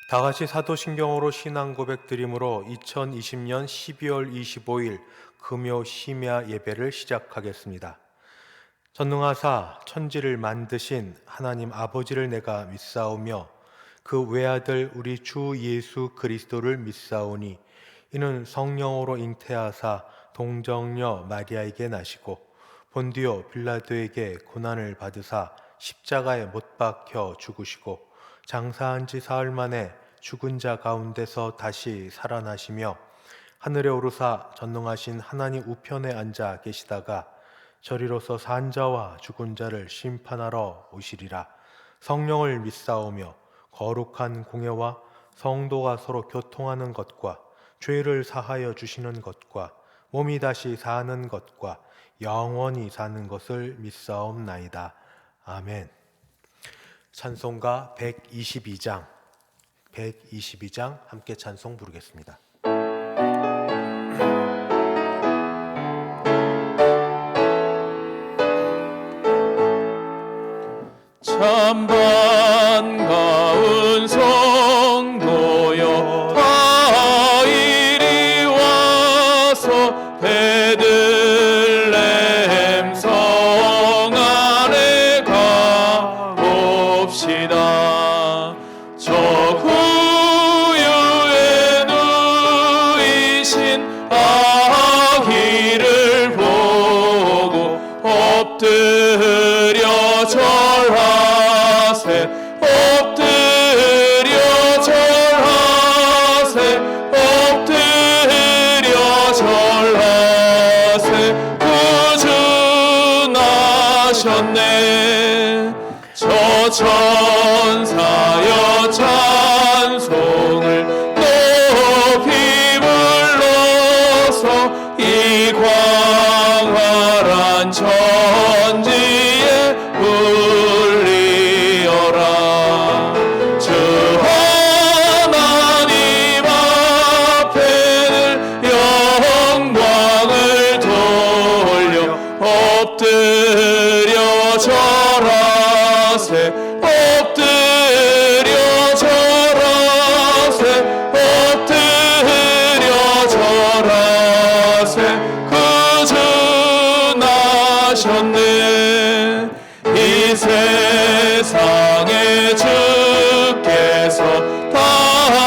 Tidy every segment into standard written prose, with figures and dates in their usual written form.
다 같이 사도신경으로 신앙 고백 드림으로 2020년 12월 25일 금요 심야 예배를 시작하겠습니다. 전능하사 천지를 만드신 하나님 아버지를 내가 믿사오며 그 외아들 우리 주 예수 그리스도를 믿사오니 이는 성령으로 잉태하사 동정녀 마리아에게 나시고 본디오 빌라도에게 고난을 받으사 십자가에 못 박혀 죽으시고 장사한 지 사흘 만에 죽은 자 가운데서 다시 살아나시며 하늘에 오르사 전능하신 하나님 우편에 앉아 계시다가 저리로서 산 자와 죽은 자를 심판하러 오시리라. 성령을 믿사오며 거룩한 공예와 성도가 서로 교통하는 것과 죄를 사하여 주시는 것과 몸이 다시 사는 것과 영원히 사는 것을 믿사옵나이다. 아멘. 찬송가 122장 함께 찬송 부르겠습니다. 참 반가운 성도여 다 이리 와서 베들레헴 성 안에 가봅시다. 저 구유에 누이신 아기를 보고 엎드려 절하세. 엎드려 절하세. 엎드려 절하세. 구주 나셨네. 저 천사여 찬송을 높이 불러서 이 광활한 천지에 울리어라. 주 하나님 앞에는 영광을 돌려 엎드려 절하세. 엎드려 절하세. 엎드려 절하세. 구주 나셨네. 이 세상에 주께서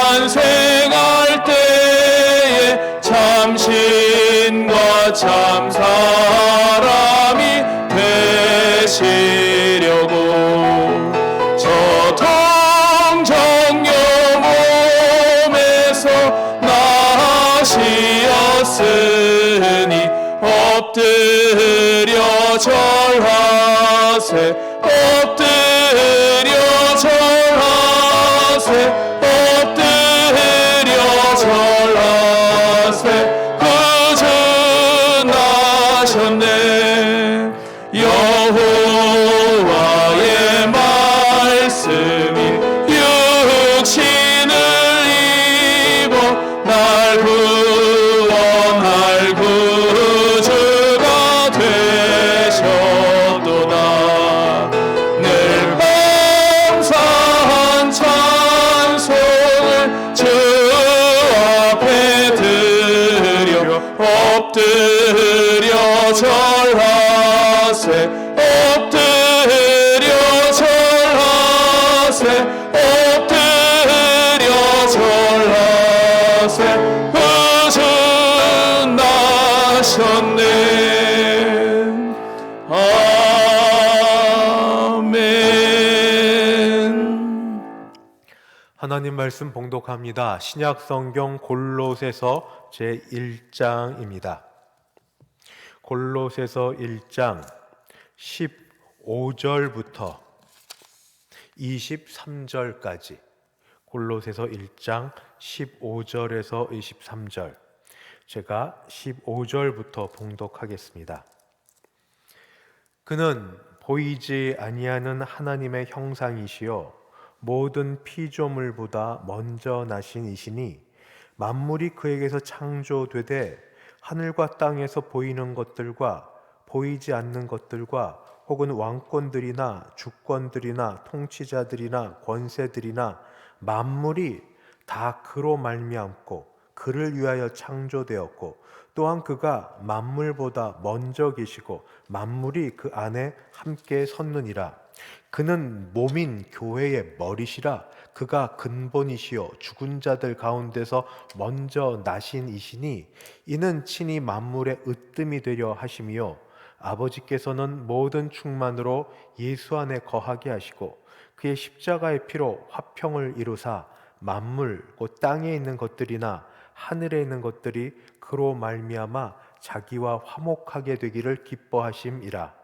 탄생할 때에 참신과 참 사람이 되시려고 저 동정녀 몸에서 나시었으니 엎드려 절하세. 엎드려 절하세. 엎드려 절하세. 구주 나셨네. 여호와의 말씀이 육신을 입어 날 구원할 구주가 되셨도다. 늘 감사한 찬송을 주 앞에 드려 엎드려 절하세. 엎드려 절하세. 엎드려 절하세. 구주 나셨네. 아멘. 하나님 말씀 봉독합니다. 신약 성경 골로새서 제1장입니다. 골로새서 1장 15절부터 23절까지 골로새서 1장 15절에서 23절 제가 15절부터 봉독하겠습니다. 그는 보이지 아니하는 하나님의 형상이시요 모든 피조물보다 먼저 나신 이시니 만물이 그에게서 창조되되 하늘과 땅에서 보이는 것들과 보이지 않는 것들과 혹은 왕권들이나 주권들이나 통치자들이나 권세들이나 만물이 다 그로 말미암고 그를 위하여 창조되었고 또한 그가 만물보다 먼저 계시고 만물이 그 안에 함께 섰느니라. 그는 몸인 교회의 머리시라. 그가 근본이시요 죽은 자들 가운데서 먼저 나신 이시니 이는 친히 만물의 으뜸이 되려 하심이요 아버지께서는 모든 충만으로 예수 안에 거하게 하시고 그의 십자가의 피로 화평을 이루사 만물 곧 땅에 있는 것들이나 하늘에 있는 것들이 그로 말미암아 자기와 화목하게 되기를 기뻐하심이라.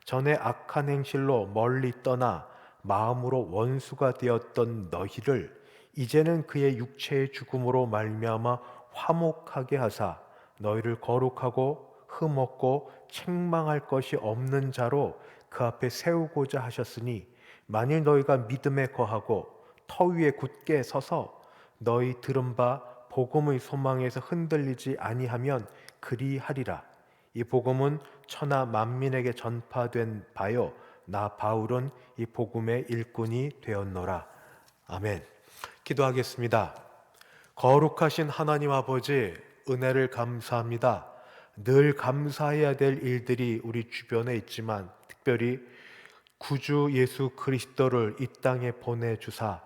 전에 악한 행실로 멀리 떠나 마음으로 원수가 되었던 너희를 이제는 그의 육체의 죽음으로 말미암아 화목하게 하사 너희를 거룩하고 흠없고 책망할 것이 없는 자로 그 앞에 세우고자 하셨으니 만일 너희가 믿음에 거하고 터 위에 굳게 서서 너희 들은 바 복음의 소망에서 흔들리지 아니하면 그리하리라. 이 복음은 천하 만민에게 전파된 바요 나 바울은 이 복음의 일꾼이 되었노라. 아멘. 기도하겠습니다. 거룩하신 하나님 아버지, 은혜를 감사합니다. 늘 감사해야 될 일들이 우리 주변에 있지만 특별히 구주 예수 그리스도를 이 땅에 보내주사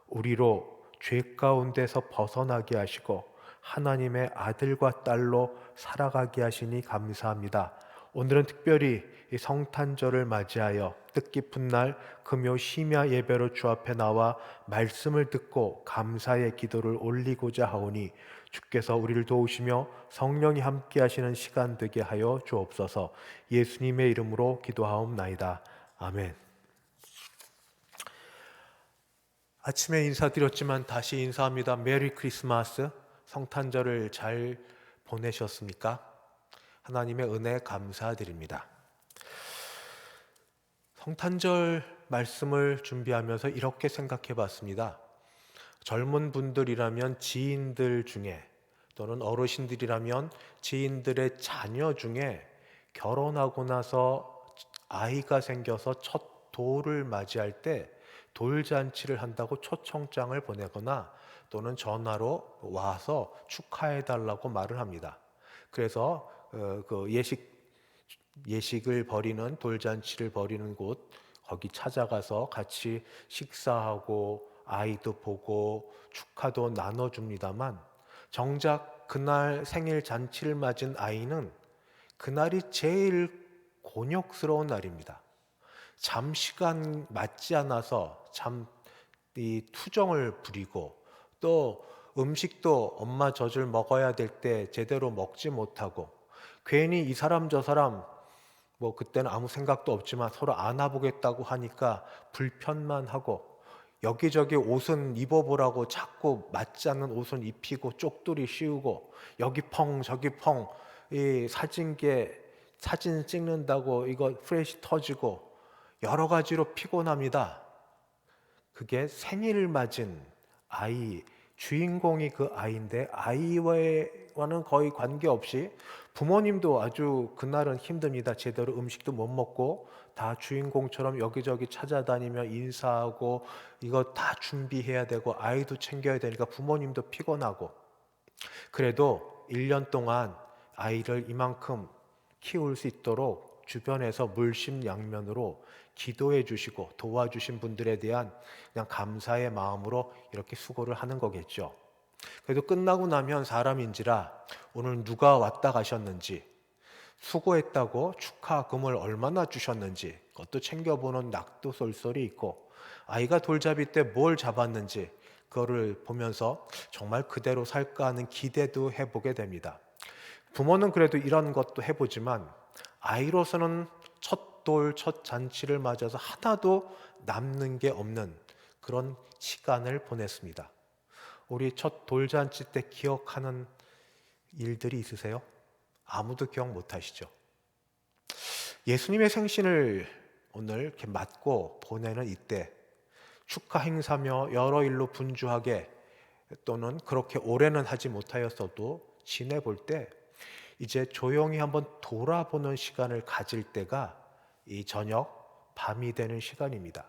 우리로 죄 가운데서 벗어나게 하시고 하나님의 아들과 딸로 살아가게 하시니 감사합니다. 오늘은 특별히 이 성탄절을 맞이하여 뜻깊은 날 금요 심야 예배로 주 앞에 나와 말씀을 듣고 감사의 기도를 올리고자 하오니 주께서 우리를 도우시며 성령이 함께 하시는 시간 되게 하여 주옵소서. 예수님의 이름으로 기도하옵나이다. 아멘. 아침에 인사드렸지만 다시 인사합니다. 메리 크리스마스. 성탄절을 잘 보내셨습니까? 하나님의 은혜 감사드립니다. 성탄절 말씀을 준비하면서 이렇게 생각해 봤습니다. 젊은 분들이라면 지인들 중에 또는 어르신들이라면 지인들의 자녀 중에 결혼하고 나서 아이가 생겨서 첫 돌을 맞이할 때 돌잔치를 한다고 초청장을 보내거나 또는 전화로 와서 축하해 달라고 말을 합니다. 그래서 그 예식을 벌이는 돌잔치를 벌이는 곳 거기 찾아가서 같이 식사하고 아이도 보고 축하도 나눠줍니다만 정작 그날 생일 잔치를 맞은 아이는 그날이 제일 곤욕스러운 날입니다. 잠시간 맞지 않아서 참 이 투정을 부리고 또 음식도 엄마 젖을 먹어야 될 때 제대로 먹지 못하고 괜히 이 사람 저 사람 뭐 그때는 아무 생각도 없지만 서로 안아보겠다고 하니까 불편만 하고 여기저기 옷은 입어보라고 자꾸 맞지 않는 옷은 입히고 쪽두리 씌우고 여기 펑 저기 펑 이 사진기에 사진 찍는다고 이거 프레시 터지고 여러 가지로 피곤합니다. 그게 생일을 맞은 아이, 주인공이 그 아이인데 아이와는 거의 관계없이 부모님도 아주 그날은 힘듭니다. 제대로 음식도 못 먹고 다 주인공처럼 여기저기 찾아다니며 인사하고 이거 다 준비해야 되고 아이도 챙겨야 되니까 부모님도 피곤하고 그래도 1년 동안 아이를 이만큼 키울 수 있도록 주변에서 물심양면으로 기도해 주시고 도와주신 분들에 대한 그냥 감사의 마음으로 이렇게 수고를 하는 거겠죠. 그래도 끝나고 나면 사람인지라 오늘 누가 왔다 가셨는지 수고했다고 축하금을 얼마나 주셨는지 그것도 챙겨보는 낙도 쏠쏠이 있고 아이가 돌잡이 때 뭘 잡았는지 그거를 보면서 정말 그대로 살까 하는 기대도 해보게 됩니다. 부모는 그래도 이런 것도 해보지만 아이로서는 첫 돌, 첫 잔치를 맞아서 하나도 남는 게 없는 그런 시간을 보냈습니다. 우리 첫 돌잔치 때 기억하는 일들이 있으세요? 아무도 기억 못 하시죠? 예수님의 생신을 오늘 이렇게 맞고 보내는 이때 축하 행사며 여러 일로 분주하게 또는 그렇게 오래는 하지 못하였어도 지내볼 때 이제 조용히 한번 돌아보는 시간을 가질 때가 이 저녁 밤이 되는 시간입니다.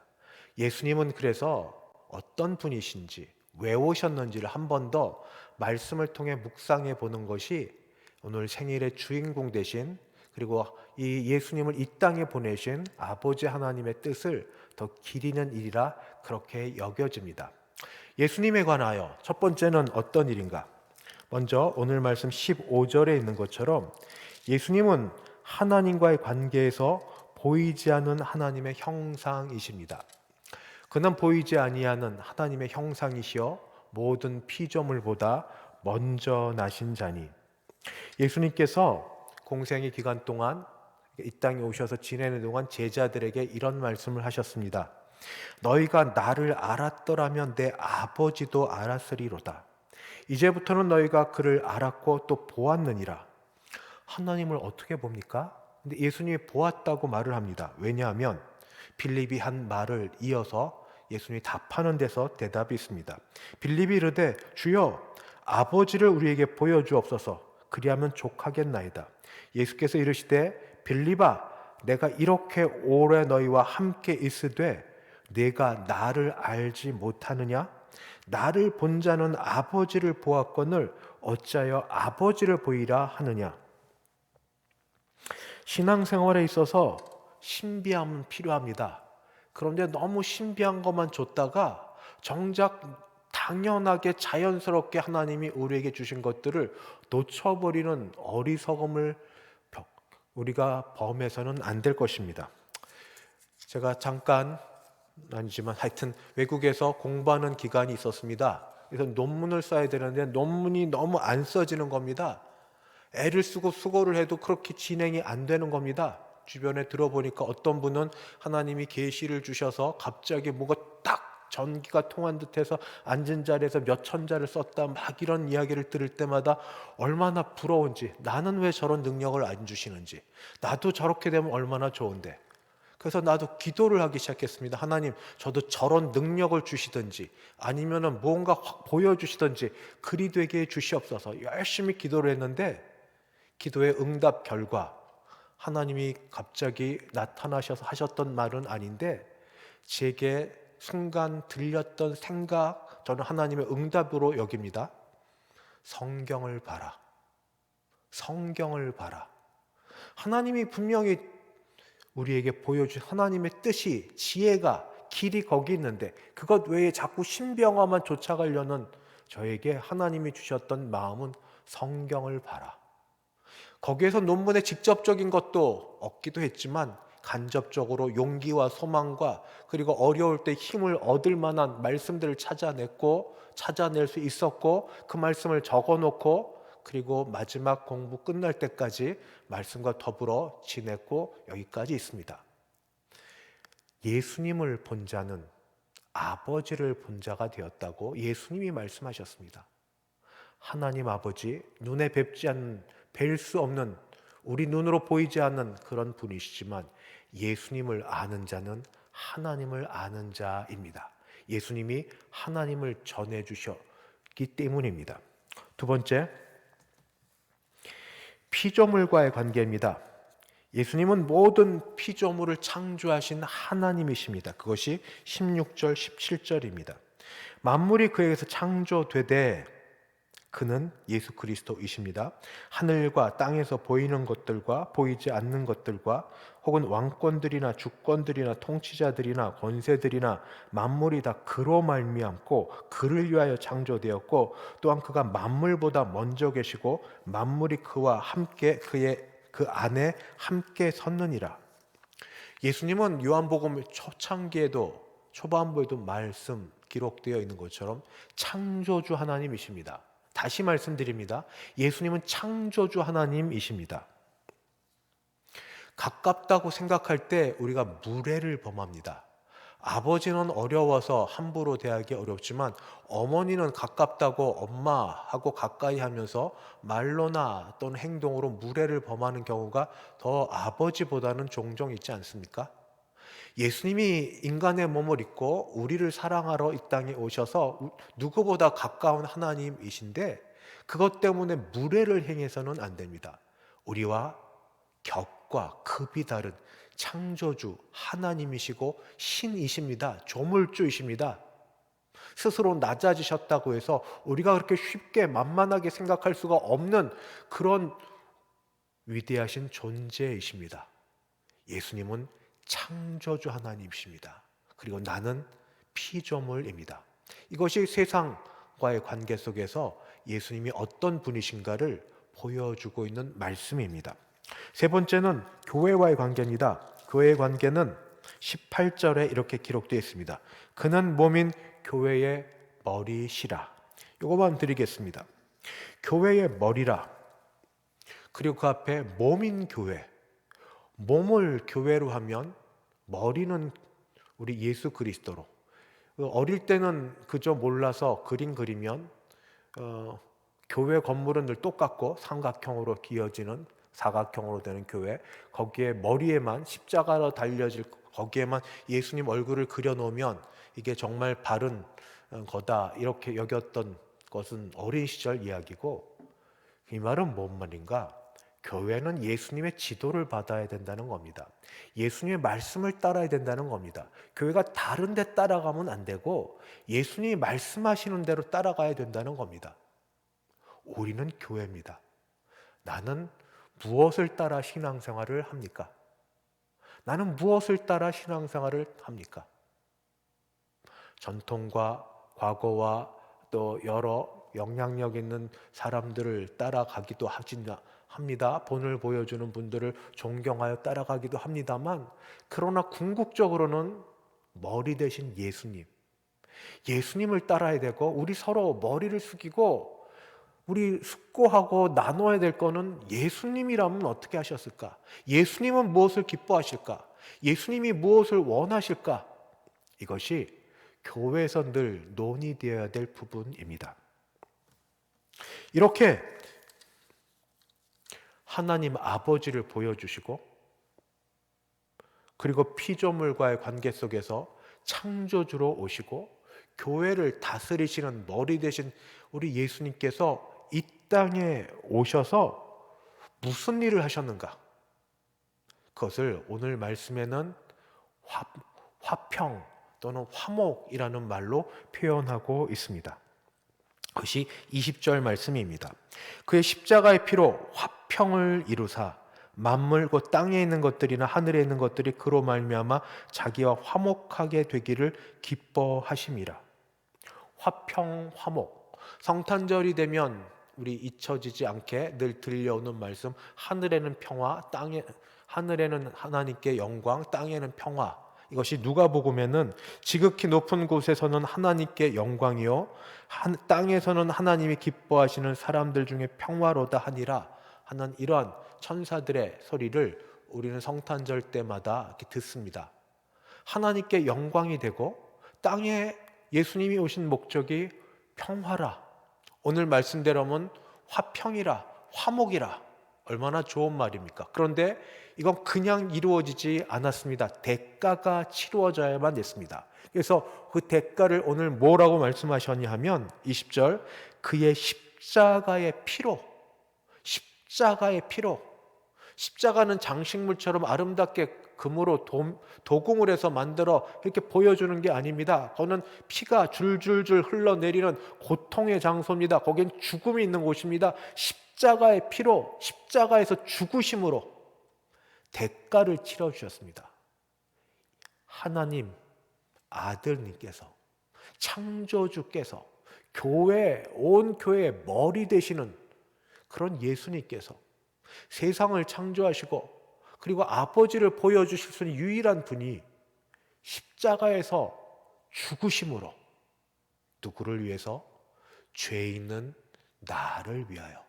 예수님은 그래서 어떤 분이신지, 왜 오셨는지를 한 번 더 말씀을 통해 묵상해 보는 것이 오늘 생일의 주인공 되신, 그리고 이 예수님을 이 땅에 보내신 아버지 하나님의 뜻을 더 기리는 일이라 그렇게 여겨집니다. 예수님에 관하여 첫 번째는 어떤 일인가? 먼저 오늘 말씀 15절에 있는 것처럼 예수님은 하나님과의 관계에서 보이지 않는 하나님의 형상이십니다. 그는 보이지 아니하는 하나님의 형상이시여 모든 피조물보다 먼저 나신 자니. 예수님께서 공생의 기간 동안 이 땅에 오셔서 지내는 동안 제자들에게 이런 말씀을 하셨습니다. 너희가 나를 알았더라면 내 아버지도 알았으리로다. 이제부터는 너희가 그를 알았고 또 보았느니라. 하나님을 어떻게 봅니까? 근데 예수님이 보았다고 말을 합니다. 왜냐하면 빌립이 한 말을 이어서 예수님이 답하는 데서 대답이 있습니다. 빌립이 이르되 주여 아버지를 우리에게 보여주옵소서. 그리하면 족하겠나이다. 예수께서 이르시되 빌립아 내가 이렇게 오래 너희와 함께 있으되 네가 나를 알지 못하느냐? 나를 본 자는 아버지를 보았거늘 어찌하여 아버지를 보이라 하느냐? 신앙생활에 있어서 신비함은 필요합니다. 그런데 너무 신비한 것만 줬다가 정작 당연하게 자연스럽게 하나님이 우리에게 주신 것들을 놓쳐버리는 어리석음을 우리가 범해서는 안 될 것입니다. 제가 잠깐 아니지만 하여튼 외국에서 공부하는 기간이 있었습니다. 그래서 논문을 써야 되는데 논문이 너무 안 써지는 겁니다. 애를 쓰고 수고를 해도 그렇게 진행이 안 되는 겁니다. 주변에 들어보니까 어떤 분은 하나님이 계시를 주셔서 갑자기 뭐가 딱 전기가 통한 듯해서 앉은 자리에서 몇 천자를 썼다, 막 이런 이야기를 들을 때마다 얼마나 부러운지, 나는 왜 저런 능력을 안 주시는지, 나도 저렇게 되면 얼마나 좋은데. 그래서 나도 기도를 하기 시작했습니다. 하나님, 저도 저런 능력을 주시든지 아니면은 뭔가 확 보여주시든지 그리 되게 주시옵소서. 열심히 기도를 했는데 기도의 응답 결과 하나님이 갑자기 나타나셔서 하셨던 말은 아닌데 제게 순간 들렸던 생각, 저는 하나님의 응답으로 여깁니다. 성경을 봐라. 성경을 봐라. 하나님이 분명히 우리에게 보여준 하나님의 뜻이, 지혜가, 길이 거기 있는데 그것 외에 자꾸 신병화만 쫓아가려는 저에게 하나님이 주셨던 마음은 성경을 봐라. 거기에서 논문의 직접적인 것도 얻기도 했지만 간접적으로 용기와 소망과 그리고 어려울 때 힘을 얻을 만한 말씀들을 찾아낼 수 있었고 그 말씀을 적어놓고 그리고 마지막 공부 끝날 때까지 말씀과 더불어 지냈고 여기까지 있습니다. 예수님을 본 자는 아버지를 본 자가 되었다고 예수님이 말씀하셨습니다. 하나님 아버지, 눈에 뵙지 않는, 뵐 수 없는, 우리 눈으로 보이지 않는 그런 분이시지만 예수님을 아는 자는 하나님을 아는 자입니다. 예수님이 하나님을 전해주셨기 때문입니다. 두 번째, 피조물과의 관계입니다. 예수님은 모든 피조물을 창조하신 하나님이십니다. 그것이 16절, 17절입니다. 만물이 그에게서 창조되되 그는 예수 그리스도이십니다. 하늘과 땅에서 보이는 것들과 보이지 않는 것들과 혹은 왕권들이나 주권들이나 통치자들이나 권세들이나 만물이 다 그로 말미암고 그를 위하여 창조되었고 또한 그가 만물보다 먼저 계시고 만물이 그와 함께 그 안에 함께 섰느니라. 예수님은 요한복음 초창기에도 초반부에도 말씀 기록되어 있는 것처럼 창조주 하나님이십니다. 다시 말씀드립니다. 예수님은 창조주 하나님이십니다. 가깝다고 생각할 때 우리가 무례를 범합니다. 아버지는 어려워서 함부로 대하기 어렵지만 어머니는 가깝다고 엄마하고 가까이 하면서 말로나 또는 행동으로 무례를 범하는 경우가 더 아버지보다는 종종 있지 않습니까? 예수님이 인간의 몸을 입고 우리를 사랑하러 이 땅에 오셔서 누구보다 가까운 하나님이신데 그것 때문에 무례를 행해서는 안 됩니다. 우리와 격과 급이 다른 창조주 하나님이시고 신이십니다. 조물주이십니다. 스스로 낮아지셨다고 해서 우리가 그렇게 쉽게 만만하게 생각할 수가 없는 그런 위대하신 존재이십니다. 예수님은 창조주 하나님이십니다. 그리고 나는 피조물입니다. 이것이 세상과의 관계 속에서 예수님이 어떤 분이신가를 보여주고 있는 말씀입니다. 세 번째는 교회와의 관계입니다. 교회의 관계는 18절에 이렇게 기록되어 있습니다. 그는 몸인 교회의 머리시라. 이거만 드리겠습니다. 교회의 머리라. 그리고 그 앞에 몸인 교회. 몸을 교회로 하면 머리는 우리 예수 그리스도로. 어릴 때는 그저 몰라서 그림 그리면 교회 건물은 늘 똑같고 삼각형으로 기어지는 사각형으로 되는 교회, 거기에 머리에만 십자가로 달려질 거기에만 예수님 얼굴을 그려놓으면 이게 정말 바른 거다 이렇게 여겼던 것은 어린 시절 이야기고, 이 말은 뭔 말인가? 교회는 예수님의 지도를 받아야 된다는 겁니다. 예수님의 말씀을 따라야 된다는 겁니다. 교회가 다른 데 따라가면 안 되고 예수님이 말씀하시는 대로 따라가야 된다는 겁니다. 우리는 교회입니다. 나는 무엇을 따라 신앙생활을 합니까? 나는 무엇을 따라 신앙생활을 합니까? 전통과 과거와 또 여러 영향력 있는 사람들을 따라가기도 합니다. 본을 보여주는 분들을 존경하여 따라가기도 합니다만, 그러나 궁극적으로는 머리 대신 예수님을 따라야 되고, 우리 서로 머리를 숙이고 우리 숙고하고 나눠야 될 거는 예수님이라면 어떻게 하셨을까? 예수님은 무엇을 기뻐하실까? 예수님이 무엇을 원하실까? 이것이 교회에서 늘 논의되어야 될 부분입니다. 이렇게 하나님 아버지를 보여주시고, 그리고 피조물과의 관계 속에서 창조주로 오시고 교회를 다스리시는 머리 되신 우리 예수님께서 이 땅에 오셔서 무슨 일을 하셨는가? 그것을 오늘 말씀에는 화평 또는 화목이라는 말로 표현하고 있습니다. 그것이 20절 말씀입니다. 그의 십자가의 피로 화평을 이루사 만물 곧 땅에 있는 것들이나 하늘에 있는 것들이 그로 말미암아 자기와 화목하게 되기를 기뻐하심이라. 화평, 화목. 성탄절이 되면 우리 잊혀지지 않게 늘 들려오는 말씀, 하늘에는 평화, 하늘에는 하나님께 영광, 땅에는 평화. 이것이 누가복음에는 지극히 높은 곳에서는 하나님께 영광이요 땅에서는 하나님이 기뻐하시는 사람들 중에 평화로다 하니라 하는 이러한 천사들의 소리를 우리는 성탄절 때마다 이렇게 듣습니다. 하나님께 영광이 되고 땅에 예수님이 오신 목적이 평화라. 오늘 말씀대로면 화평이라, 화목이라. 얼마나 좋은 말입니까? 그런데 이건 그냥 이루어지지 않았습니다. 대가가 치루어져야만 됐습니다. 그래서 그 대가를 오늘 뭐라고 말씀하셨냐 하면 20절 그의 십자가의 피로, 십자가는 장식물처럼 아름답게 금으로 도금을 해서 만들어 이렇게 보여주는 게 아닙니다. 그거는 피가 줄줄줄 흘러내리는 고통의 장소입니다. 거긴 죽음이 있는 곳입니다. 십자가의 피로, 십자가에서 죽으심으로 대가를 치러주셨습니다. 하나님 아들님께서, 창조주께서, 온 교회의 머리 되시는 그런 예수님께서 세상을 창조하시고 그리고 아버지를 보여주실 수 있는 유일한 분이 십자가에서 죽으심으로 누구를 위해서? 죄 있는 나를 위하여,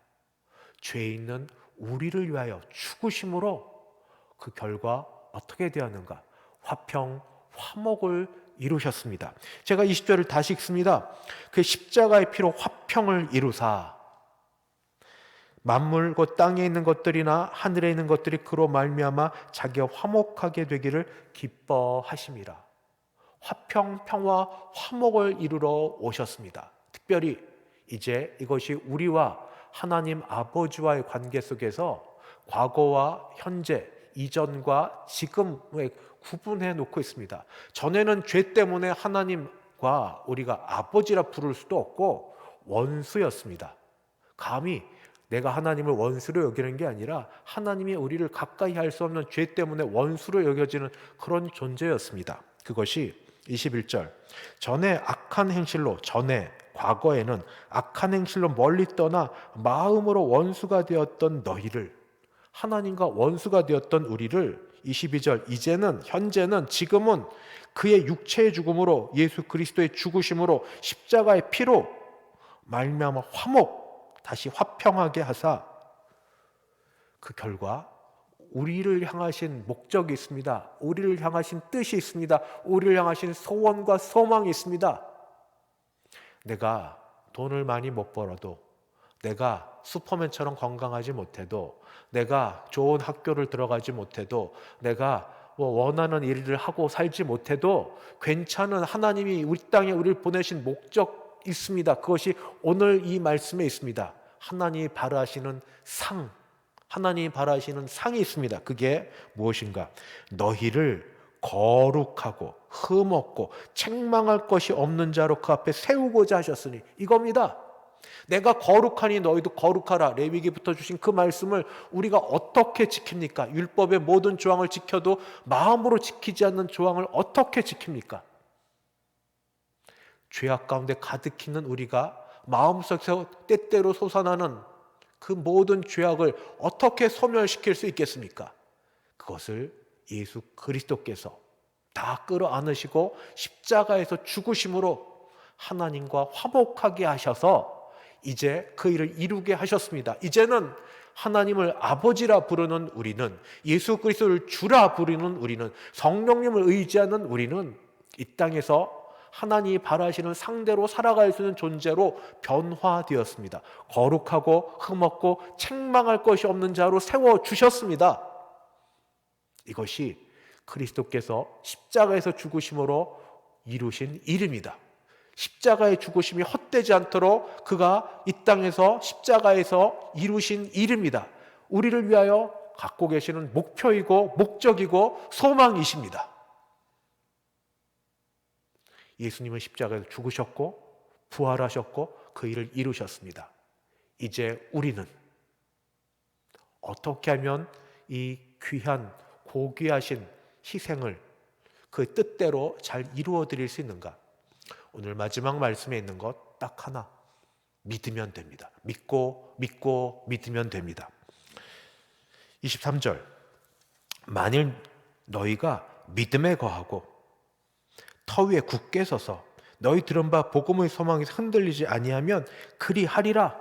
죄 있는 우리를 위하여 죽으심으로 그 결과 어떻게 되었는가? 화평, 화목을 이루셨습니다. 제가 20절을 다시 읽습니다. 그 십자가의 피로 화평을 이루사 만물 곧 땅에 있는 것들이나 하늘에 있는 것들이 그로 말미암아 자기가 화목하게 되기를 기뻐하심이라. 화평, 평화, 화목을 이루러 오셨습니다. 특별히 이제 이것이 우리와 하나님 아버지와의 관계 속에서 과거와 현재, 이전과 지금을 구분해 놓고 있습니다. 전에는 죄 때문에 하나님 하나님과 우리가 아버지라 부를 수도 없고 원수였습니다. 감히 내가 하나님을 원수로 여기는 게 아니라 하나님이 우리를 가까이 할 수 없는 죄 때문에 원수로 여겨지는 그런 존재였습니다. 그것이 21절 과거에는 악한 행실로 멀리 떠나 마음으로 원수가 되었던 너희를, 하나님과 원수가 되었던 우리를 22절 현재는 지금은 그의 육체의 죽음으로 예수 그리스도의 죽으심으로 십자가의 피로 말미암아 다시 화평하게 하사, 그 결과 우리를 향하신 목적이 있습니다. 우리를 향하신 뜻이 있습니다. 우리를 향하신 소원과 소망이 있습니다. 내가 돈을 많이 못 벌어도, 내가 슈퍼맨처럼 건강하지 못해도, 내가 좋은 학교를 들어가지 못해도, 내가 원하는 일을 하고 살지 못해도 괜찮은, 하나님이 우리 땅에 우리를 보내신 목적 있습니다. 그것이 오늘 이 말씀에 있습니다. 하나님이 바라시는 상이 있습니다. 그게 무엇인가? 너희를 거룩하고 흠없고 책망할 것이 없는 자로 그 앞에 세우고자 하셨으니, 이겁니다. 내가 거룩하니 너희도 거룩하라. 레위기부터 주신 그 말씀을 우리가 어떻게 지킵니까? 율법의 모든 조항을 지켜도 마음으로 지키지 않는 조항을 어떻게 지킵니까? 죄악 가운데 가득히 있는 우리가 마음속에서 때때로 솟아나는 그 모든 죄악을 어떻게 소멸시킬 수 있겠습니까? 그것을 예수 그리스도께서 다 끌어안으시고 십자가에서 죽으심으로 하나님과 화목하게 하셔서 이제 그 일을 이루게 하셨습니다. 이제는 하나님을 아버지라 부르는 우리는, 예수 그리스도를 주라 부르는 우리는, 성령님을 의지하는 우리는 이 땅에서 하나님이 바라시는 상대로 살아갈 수 있는 존재로 변화되었습니다. 거룩하고 흠없고 책망할 것이 없는 자로 세워주셨습니다. 이것이 그리스도께서 십자가에서 죽으심으로 이루신 일입니다. 십자가의 죽으심이 헛되지 않도록 그가 이 땅에서 십자가에서 이루신 일입니다. 우리를 위하여 갖고 계시는 목표이고 목적이고 소망이십니다. 예수님은 십자가에서 죽으셨고 부활하셨고 그 일을 이루셨습니다. 이제 우리는 어떻게 하면 이 귀한 고귀하신 희생을 그 뜻대로 잘 이루어 드릴 수 있는가? 오늘 마지막 말씀에 있는 것 딱 하나, 믿으면 됩니다. 믿고 믿으면 됩니다. 23절 만일 너희가 믿음에 거하고 터 위에 굳게 서서 너희 들은 바 복음의 소망에서 흔들리지 아니하면 그리하리라.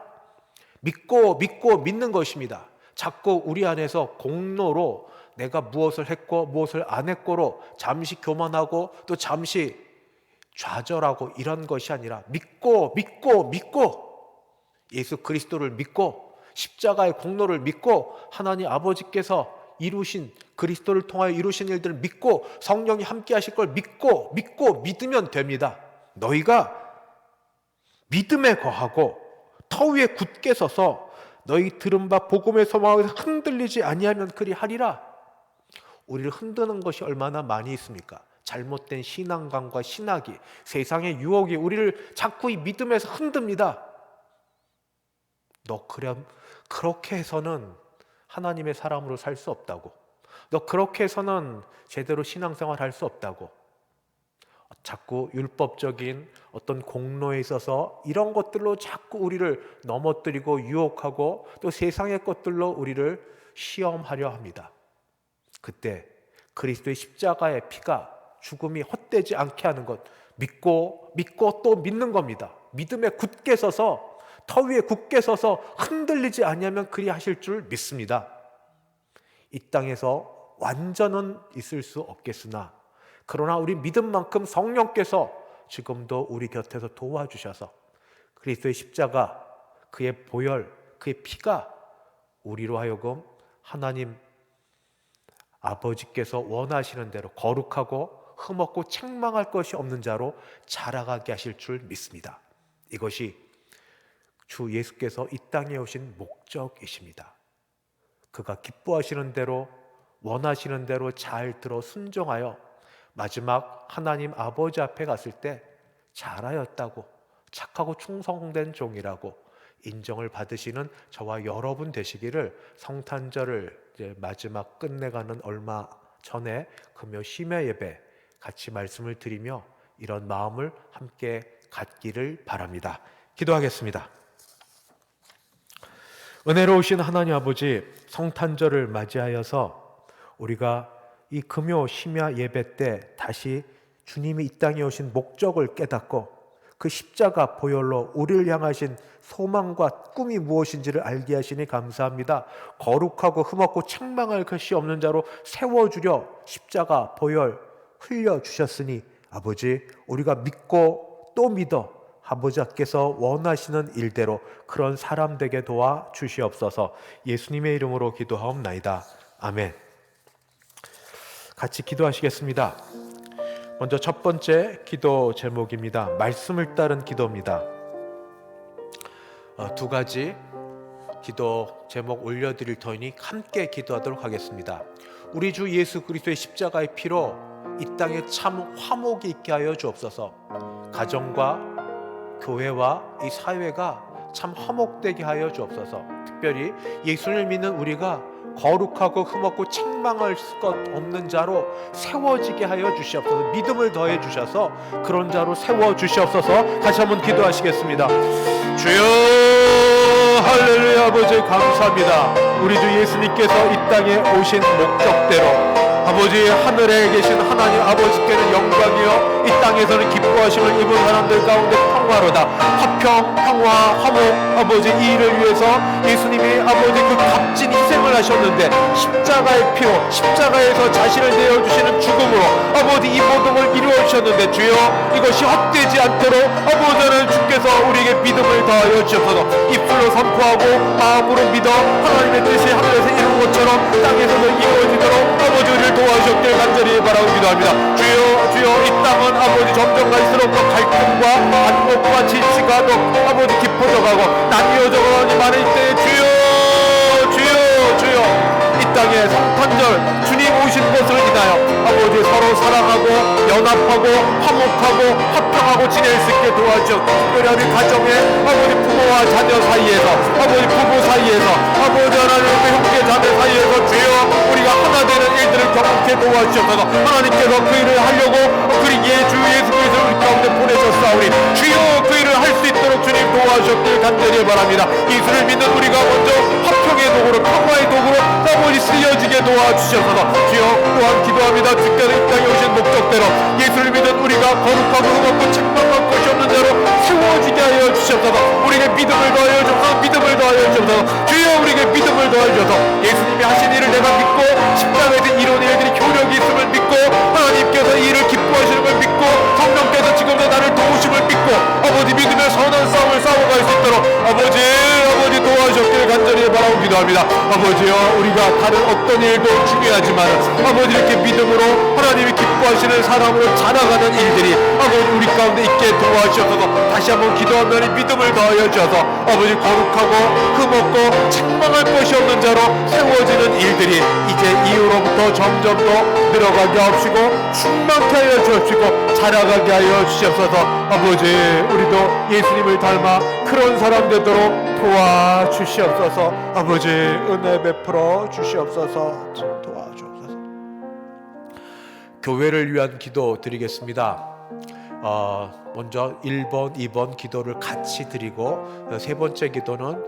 믿고 믿는 것입니다. 자꾸 우리 안에서 공로로 내가 무엇을 했고 무엇을 안 했고로 잠시 교만하고 또 잠시 좌절하고 이런 것이 아니라 믿고 예수 그리스도를 믿고 십자가의 공로를 믿고 하나님 아버지께서 이루신, 그리스도를 통하여 이루신 일들을 믿고 성령이 함께 하실 걸 믿고 믿으면 됩니다. 너희가 믿음에 거하고 터 위에 굳게 서서 너희 들은 바 복음의 소망에서 흔들리지 아니하면 그리하리라. 우리를 흔드는 것이 얼마나 많이 있습니까? 잘못된 신앙관과 신학이, 세상의 유혹이 우리를 자꾸 이 믿음에서 흔듭니다. 너 그렇게 해서는 하나님의 사람으로 살 수 없다고, 너 그렇게 해서는 제대로 신앙생활 할 수 없다고, 자꾸 율법적인 어떤 공로에 있어서 이런 것들로 자꾸 우리를 넘어뜨리고 유혹하고 또 세상의 것들로 우리를 시험하려 합니다. 그때 그리스도의 십자가의 피가, 죽음이 헛되지 않게 하는 것, 믿고 또 믿는 겁니다. 믿음에 굳게 서서, 터 위에 굳게 서서 흔들리지 아니하면 그리 하실 줄 믿습니다. 이 땅에서 완전은 있을 수 없겠으나 그러나 우리 믿음만큼 성령께서 지금도 우리 곁에서 도와주셔서 그리스도의 십자가, 그의 보혈, 그의 피가 우리로 하여금 하나님 아버지께서 원하시는 대로 거룩하고 흠없고 책망할 것이 없는 자로 자라가게 하실 줄 믿습니다. 이것이 주 예수께서 이 땅에 오신 목적이십니다. 그가 기뻐하시는 대로, 원하시는 대로 잘 들어 순종하여 마지막 하나님 아버지 앞에 갔을 때 잘하였다고, 착하고 충성된 종이라고 인정을 받으시는 저와 여러분 되시기를, 성탄절을 이제 마지막 끝내가는 얼마 전에 금요 심야 예배 같이 말씀을 드리며 이런 마음을 함께 갖기를 바랍니다. 기도하겠습니다. 은혜로우신 하나님 아버지, 성탄절을 맞이하여서 우리가 이 금요 심야 예배 때 다시 주님이 이 땅에 오신 목적을 깨닫고 그 십자가 보혈로 우리를 향하신 소망과 꿈이 무엇인지를 알게 하시니 감사합니다. 거룩하고 흠없고 책망할 것이 없는 자로 세워주려 십자가 보혈 흘려주셨으니 아버지, 우리가 믿고 또 믿어 아버지께서 원하시는 일대로 그런 사람 되게 도와 주시옵소서. 예수님의 이름으로 기도하옵나이다. 아멘. 같이 기도하시겠습니다. 먼저 첫 번째 기도 제목입니다. 말씀을 따른 기도입니다. 두 가지 기도 제목 올려드릴 터이니 함께 기도하도록 하겠습니다. 우리 주 예수 그리스도의 십자가의 피로 이 땅에 참 화목이 있게 하여 주옵소서. 가정과 교회와 이 사회가 참 화목되게 하여 주옵소서. 특별히 예수를 믿는 우리가 거룩하고 흠없고 책망할 것 없는 자로 세워지게 하여 주시옵소서. 믿음을 더해 주셔서 그런 자로 세워 주시옵소서. 다시 한번 기도하시겠습니다. 주여, 할렐루야. 아버지 감사합니다. 우리 주 예수님께서 이 땅에 오신 목적대로 아버지, 하늘에 계신 하나님 아버지께는 영광이요 이 땅에서는 기뻐하심을 입은 사람들 가운데 평화로다. 화평, 평화, 화목, 아버지, 이 일을 위해서 예수님이 아버지 그 값진 희생을 하셨는데 십자가의 피로, 십자가에서 자신을 내어주시는 죽음으로 아버지 이 모든 걸 이루어주셨는데 주여, 이것이 헛되지 않도록 아버지는 주께서 우리에게 믿음을 더하여 주셔서 입술로 선포하고 마음으로 믿어 하나님의 뜻이 하늘에서 이룬 것처럼 땅에서도 이루어지도록 아버지 우리를 도와주셨길 간절히 바라고 기도합니다. 주여, 주여, 이 땅은 아버지 점점 갈수록 더 갈등과 안목과 질시가 더 아버지 깊어져가고 나뉘어져가니 많은 때에 주여, 주여, 주여, 이 땅에 성탄절 주님 오신 것을 인하여 아버지 서로 사랑하고 연합하고 화목하고 화평하고 지낼 수 있게 도와주옵소서. 특별히 우리 가정에 아버지 부모와 자녀 사이에서, 아버지 부부 사이에서, 아버지 하나님의 형제 자매 사이에서 주여, 우리가 하나 되는 일들을 경험케 도와주셔서 하나님께서 그 일을 하려고 그리기에 주 예수 그리스도를 우리 가운데 보내셨사오니 주여, 그 일을 할 수 있도록 주님 도와주셨길 간절히 바랍니다. 예수를 믿는 우리가 먼저 화평의 도구로, 평화의 도구로 아버지 쓰여지게 도와주셔서 주여, 또한 기도합니다. 주께서 이 땅에 오신 목적대로 예수를 믿은 우리가 거룩하고 흠없고 책망할 것이 없는 자로 세워지게 하여 주셔서 우리에게 믿음을 더하여 주셔서, 믿음을 더하여 주셔서 주여, 우리에게 믿음을 더하여 주셔서 예수님이 하신 일을 내가 믿고 십자가에서 이룬 일들이 효력이 있음을 믿고 하나님께서 이 일을 기뻐하시는 걸 믿고 성령께서 지금도 나를 도우심을 믿고 아버지 믿으며 선한 싸움을 싸워갈 수 있도록 아버지 도와주셨기를 간절히 바라고 기도합니다. 아버지여, 우리가 다른 어떤 일도 중요하지만 아버지 이렇게 믿음으로 하나님이 기뻐하시는 사람으로 자라가는 일들이 아버지 우리 가운데 있게 도와주셔서 다시 한번 기도하면 믿음을 더하여 주셔서 아버지 거룩하고 흠없고 책망할 것이 없는 자로 세워지는 일들이 이제 이후로부터 점점 더 늘어가게 하시고 충만케 하여 주시고 자라가게 하여 주시옵소서. 아버지, 우리도 예수님을 닮아 그런 사람 되도록 도와주시옵소서. 아버지, 은혜 베풀어 주시옵소서. 도와주옵소서. 교회를 위한 기도 드리겠습니다. 먼저 1번, 2번 기도를 같이 드리고 세 번째 기도는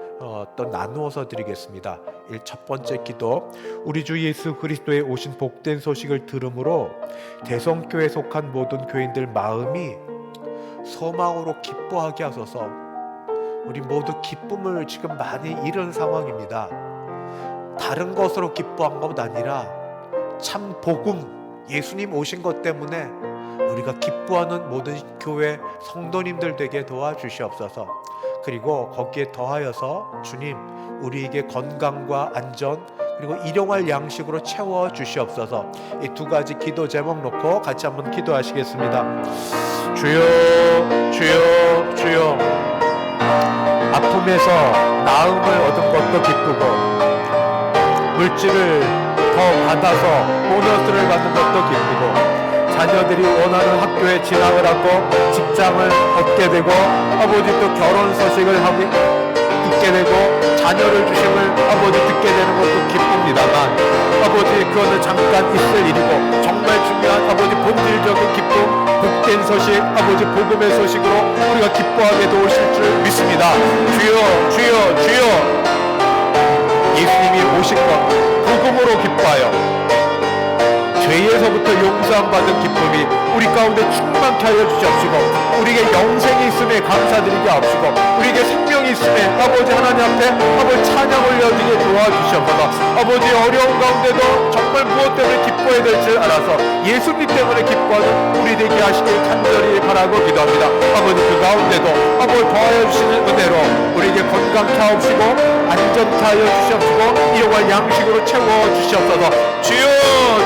또 나누어서 드리겠습니다. 첫 번째 기도, 우리 주 예수 그리스도의 오신 복된 소식을 들음으로 대성교회에 속한 모든 교인들 마음이 소망으로 기뻐하게 하소서. 우리 모두 기쁨을 지금 많이 잃은 상황입니다. 다른 것으로 기뻐한 것 아니라 참 복음, 예수님 오신 것 때문에 우리가 기뻐하는 모든 교회 성도님들 되게 도와주시옵소서. 그리고 거기에 더하여서 주님, 우리에게 건강과 안전 그리고 일용할 양식으로 채워 주시옵소서. 이 두 가지 기도 제목 놓고 같이 한번 기도하시겠습니다. 주여, 주여, 주여. 아픔에서 나음을 얻은 것도 기쁘고 물질을 더 받아서 보너스를 받는 것도 기쁘고 자녀들이 원하는 학교에 진학을 하고 직장을 얻게 되고 아버지 또 결혼 소식을 하게 듣게 되고 자녀를 주심을 아버지 듣게 되는 것도 기쁩니다만 아버지 그것은 잠깐 있을 일이고 정말 중요한 아버지 본질적인 기쁨 복된 소식 아버지 복음의 소식으로 우리가 기뻐하게 도우실 줄 믿습니다. 주여 주여 주여 예수님이 오신 것 복음으로 기뻐하여 죄에서부터 용서받은 기쁨이 우리 가운데 충만케 하여 주시옵시고 우리에게 영생이 있음에 감사드리게 하옵시고 우리에게 생명이 있음에 아버지 하나님 앞에 아버지 찬양 올려드리게 도와주시옵소서. 아버지 어려운 가운데도 정말 무엇 때문에 기뻐해야 될지 알아서 예수님 때문에 기뻐하는 우리 되게 하시길 간절히 바라고 기도합니다. 아버지 그 가운데도 아버지 더하여 주시는 은혜로 우리에게 건강케 하옵시고 안전케 하여 주시옵시고 일용할 양식으로 채워 주시옵소서. 주여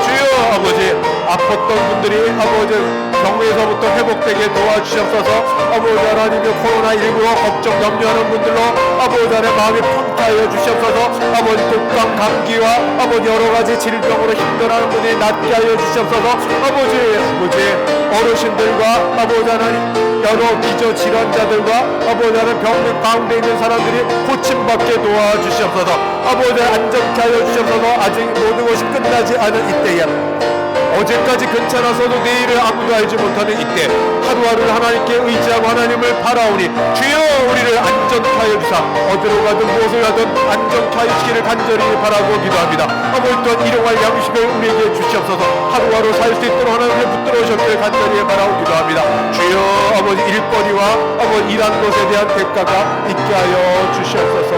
주여 아버지 아팠던 분들이 아버지 병에서부터 회복되게 도와주시옵소서. 아버지 하나님의 코로나19로 걱정 염려하는 분들로 아버지 안에 마음이 편케 하여 주시옵소서. 아버지 독감 감기와 아버지 여러가지 질병으로 힘들어하는 분이 낫게 하여 주시옵소서. 아버지 어르신들과 아버지 하나님 여러 기저 질환자들과 아버지 하나님 병든 가운데 있는 사람들이 고침받게 도와주시옵소서. 아버지 안전케 하여 주시옵소서. 아직 모든 것이 끝나지 않은 이때에 어제까지 괜찮아서도 내일을 아무도 알지 못하는 이때 하루하루를 하나님께 의지하고 하나님을 바라오니 주여 우리를 안전케 하여 주사 어디로 가든 무엇을 하든 안전케 하여 주시기를 간절히 바라고 기도합니다. 아버지 또한 일용할 양식을 우리에게 주시옵소서. 하루하루 살 수 있도록 하나님께 붙들어오셨기를 간절히 바라고 기도합니다. 주여 아버지 일거리와 아버지 일한 것에 대한 대가가 있게 하여 주시옵소서.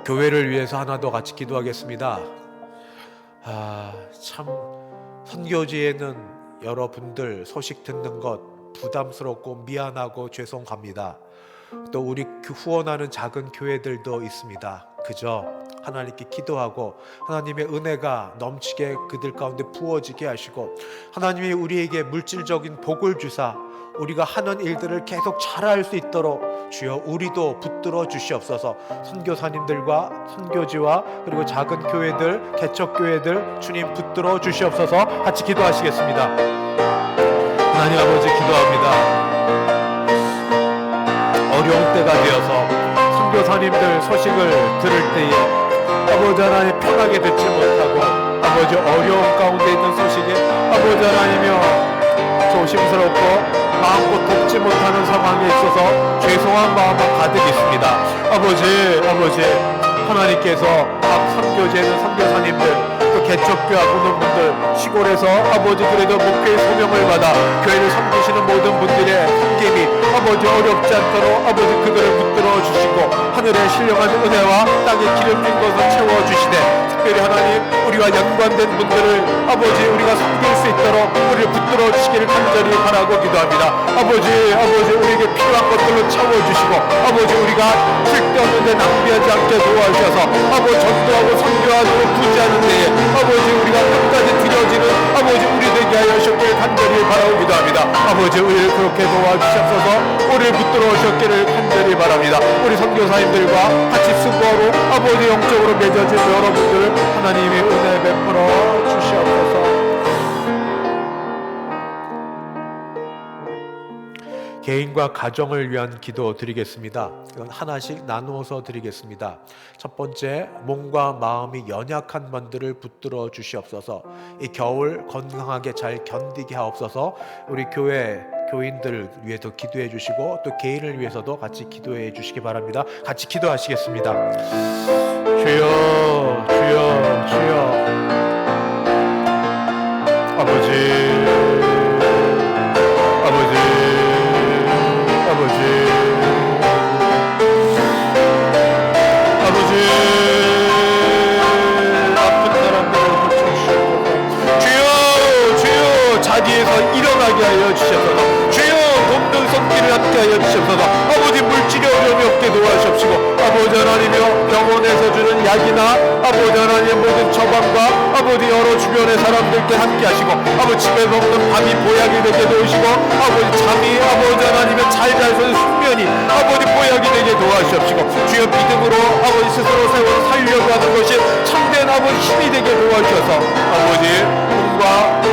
교회를 위해서 하나 더 같이 기도하겠습니다. 참 선교지에는 여러분들 소식 듣는 것 부담스럽고 미안하고 죄송합니다. 또 우리 후원하는 작은 교회들도 있습니다. 그저 하나님께 기도하고 하나님의 은혜가 넘치게 그들 가운데 부어지게 하시고 하나님이 우리에게 물질적인 복을 주사 우리가 하는 일들을 계속 잘할 수 있도록 주여 우리도 붙들어 주시옵소서. 선교사님들과 선교지와 그리고 작은 교회들 개척교회들 주님 붙들어 주시옵소서. 같이 기도하시겠습니다. 하나님 아버지 기도합니다. 어려운 때가 되어서 선교사님들 소식을 들을 때에 아버지 하나님 편하게 듣지 못하고 아버지 어려운 가운데 있는 소식에 아버지 하나님이여 조심스럽고 마음껏 돕지 못하는 상황에 있어서 죄송한 마음만 가득 있습니다. 아버지 하나님께서 각 선교제는 선교사님들 또 개척교회 보는 분들 시골에서 아버지 그래도 목회의 소명을 받아 교회를 섬기시는 모든 분들의 섬김이 아버지 어렵지 않도록 아버지 그들을 붙들어 주시고 하늘의 신령한 은혜와 땅에 기름진 것을 채워주시되 특별히 하나님 우리와 연관된 분들을 아버지 우리가 섬길 수 있도록 우리를 붙들어 주시기를 간절히 바라고 기도합니다. 아버지 우리에게 필요한 것들로 채워주시고 아버지 우리가 쓸데없는데 낭비하지 않게 도와주셔서 아버지 전도하고 선교하도록 부지하는 데에 아버지 우리가 끝까지 드려지는 아버지 우리 되게 하여 주셨기를 간절히 바라고 기도합니다. 아버지 우리를 그렇게 도와주셔서 우리를 붙들어 오셨기를 간절히 바랍니다. 우리 선교사님들과 같이 수고하러 아버지 영적으로 맺어진 여러분들을 하나님의 은혜 베풀어 주시옵소서. 개인과 가정을 위한 기도 드리겠습니다. 이건 하나씩 나누어서 드리겠습니다. 첫 번째, 몸과 마음이 연약한 분들을 붙들어 주시옵소서. 이 겨울 건강하게 잘 견디게 하옵소서. 우리 교회 교인들을 위해서 기도해 주시고 또 개인을 위해서도 같이 기도해 주시기 바랍니다. 같이 기도하시겠습니다. 주여 주여 주여 아버지 자리에서 일어나게 하여 주셔서 주여 돕는 손길을 함께 하여 주셔서 아버지 물질이 어려움이 없게 도와주십시고 아버지 하나님이여 병원에서 주는 약이나 아버지 하나님 모든 처방과 아버지 여러 주변의 사람들께 함께 하시고 아버지 집에서 먹는 밥이 보약이 되게 도우시고 아버지 잠이 아버지 하나님의 잘 자서 숙면이 아버지 보약이 되게 도와주십시고 주여 믿음으로 아버지 스스로 세워 살려고 하는 것이 참된 아버지 힘이 되게 도와주셔서 아버지 꿈과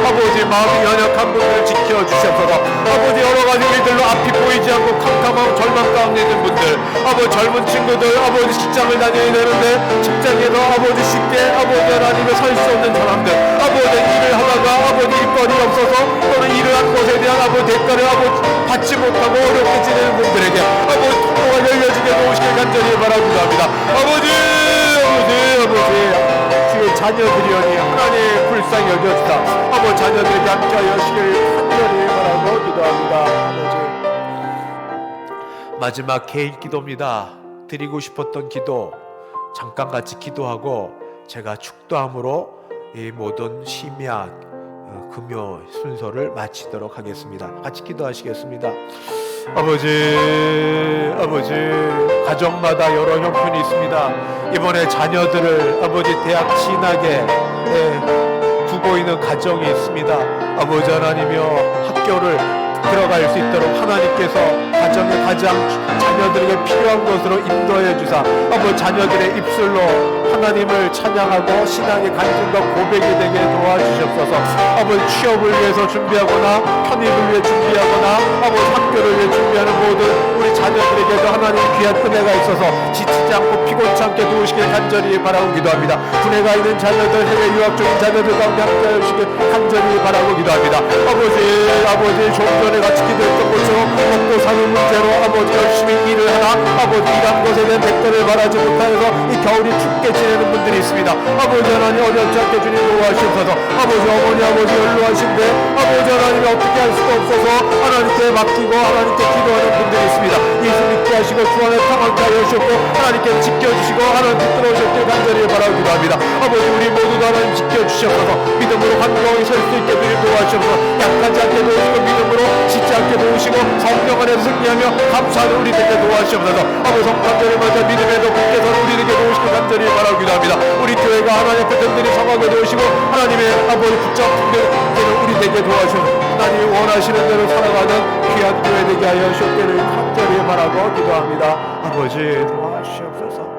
아버지 마음이 연약한 분들을 지켜주시옵소서. 아버지 여러 가지 일들로 앞이 보이지 않고 캄캄하고 절망 가운데 있는 분들, 아버지 젊은 친구들, 아버지 직장을 다녀야 되는데 직장에서 아버지 쉽게 아버지 하나님의 설 수 없는 사람들, 아버지 일을 하다가 아버지 일거리 없어서 또는 일을 한 것에 대한 아버지 대가를 아버지 받지 못하고 어렵게 지내는 분들에게 아버지 통로가 열려지게 도우시길 간절히 바라기도 합니다. 아버지 주의 자녀들이여니 하나님 불쌍히 여겨주사 아버지 자녀들에게 함께하여 주시길 간절히 바라고 기도합니다. 아버지 마지막 개인 기도입니다. 드리고 싶었던 기도 잠깐 같이 기도하고 제가 축도함으로 이 모든 심야 금요 순서를 마치도록 하겠습니다. 같이 기도하시겠습니다. 아버지 가정마다 여러 형편이 있습니다. 이번에 자녀들을 아버지 대학 진학에 두고 있는 가정이 있습니다. 아버지 하나님이여 학교를 들어갈 수 있도록 하나님께서 가정에 가장 자녀들에게 필요한 것으로 인도해 주사 아버지 자녀들의 입술로 하나님을 찬양하고 신앙의 간증과 고백이 되게 도와주시옵소서. 아버지 취업을 위해서 준비하거나 편입을 위해 준비하거나 아버지 학교를 위해 준비하는 모든 우리 자녀들에게도 하나님 귀한 은혜가 있어서 지치지 않고 피곤치 않게 도우시길 간절히 바라고 기도합니다. 군에 있는 자녀들, 해외 유학 중인 자녀들 가운데 함께하여 주시길 간절히 바라고 기도합니다. 아버지 좀 전에 같이 기도했던 것처럼 먹고 사는 문제로 아버지 열심히 일을 하나 아버지 일한 것에 대한 대가를 바라지 못하여서 이 겨울이 춥게 지내는 분들이 있습니다. 아버지 하나님 어렵지 않게 주님 도와주셔서 어머니 연로하신데 아버지 하나님이 어떻게 할 수가 없어서 하나님께 맡기고 하나님께 기도하는 분들이 있습니다. 예수 믿게 하시고 주 안에 평안케 하여 주시고 하나님께 지켜주시고 하나님 붙들어 주셨길 간절히 바라고 기도합니다. 아버지 우리 모두도 하나님 지켜주시옵소서. 믿음으로 간구하게 설 수 있게 주님 도와주시옵소서. 약하지 않게 도우시고 믿음으로 짓지 않게 도우시고 성령 안에서 승리하며 감사하는 우리 되게 도와주시옵소서. 아버지 성탄절을 맞아 믿음에도 굳게 서는 우리에게 도우시길 간절히 바라고 기도합니다. 우리 교회가 하나님 앞에 든든히 서가게 도우시고 하나님의 아버지 붙잡는 우리 되게 도와주시옵소서. 하나님이 원하시는 대로 살아가는 귀한 교회 되게 하여 주옵기를 간절히 바라고 기도합니다. 아버지 도와주시옵소서.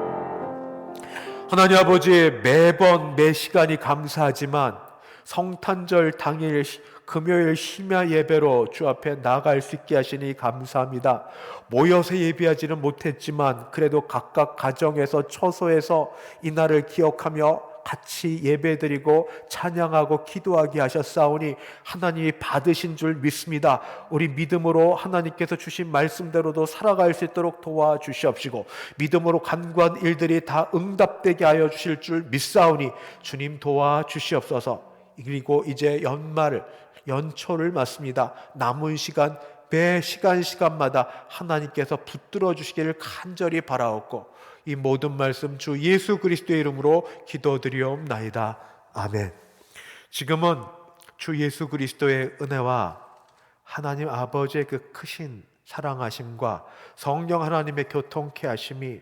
하나님 아버지 매번 매 시간이 감사하지만 성탄절 당일 금요일 심야 예배로 주 앞에 나아갈 수 있게 하시니 감사합니다. 모여서 예배하지는 못했지만 그래도 각각 가정에서 처소에서 이날을 기억하며 같이 예배드리고 찬양하고 기도하게 하셨사오니 하나님이 받으신 줄 믿습니다. 우리 믿음으로 하나님께서 주신 말씀대로도 살아갈 수 있도록 도와주시옵시고 믿음으로 간구한 일들이 다 응답되게 하여 주실 줄 믿사오니 주님 도와주시옵소서. 그리고 이제 연초를 맞습니다. 남은 시간 매 시간마다 하나님께서 붙들어 주시기를 간절히 바라옵고 이 모든 말씀 주 예수 그리스도의 이름으로 기도드리옵나이다. 아멘. 지금은 주 예수 그리스도의 은혜와 하나님 아버지의 그 크신 사랑하심과 성령 하나님의 교통케 하심이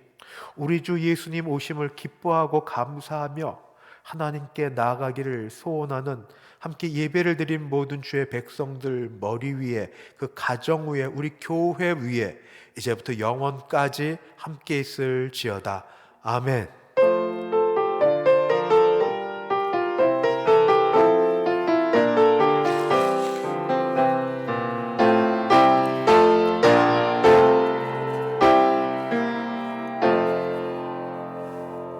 우리 주 예수님 오심을 기뻐하고 감사하며 하나님께 나아가기를 소원하는 함께 예배를 드린 모든 주의 백성들 머리 위에 그 가정 위에 우리 교회 위에 이제부터 영원까지 함께 있을지어다. 아멘.